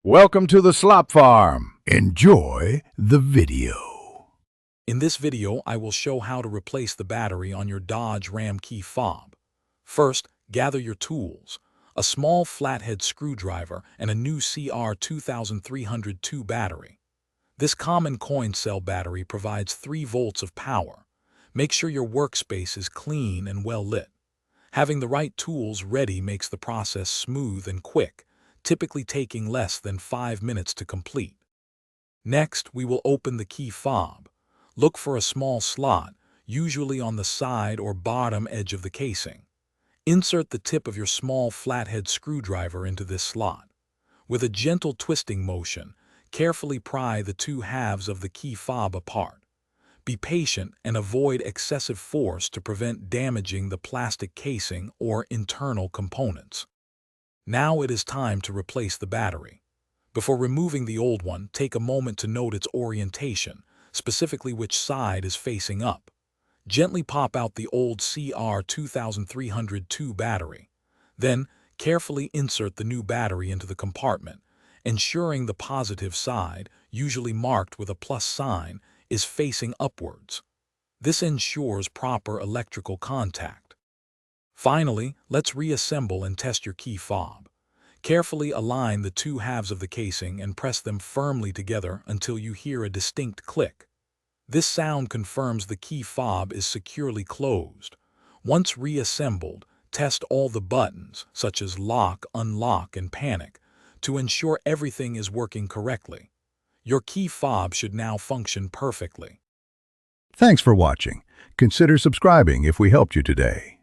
Welcome to the Slop Farm. Enjoy the video. In this video, I will show how to replace the battery on your Dodge Ram key fob. First, gather your tools, a small flathead screwdriver and a new CR2302 battery. This common coin cell battery provides 3 volts of power. Make sure your workspace is clean and well lit. Having the right tools ready makes the process smooth and quick, typically taking less than 5 minutes to complete. Next, we will open the key fob. Look for a small slot, usually on the side or bottom edge of the casing. Insert the tip of your small flathead screwdriver into this slot. With a gentle twisting motion, carefully pry the 2 halves of the key fob apart. Be patient and avoid excessive force to prevent damaging the plastic casing or internal components. Now it is time to replace the battery. Before removing the old one, take a moment to note its orientation, specifically which side is facing up. Gently pop out the old CR2302 battery. Then, carefully insert the new battery into the compartment, ensuring the positive side, usually marked with a plus sign, is facing upwards. This ensures proper electrical contact. Finally, let's reassemble and test your key fob. Carefully align the 2 halves of the casing and press them firmly together until you hear a distinct click. This sound confirms the key fob is securely closed. Once reassembled, test all the buttons, such as lock, unlock, and panic, to ensure everything is working correctly. Your key fob should now function perfectly. Thanks for watching. Consider subscribing if we helped you today.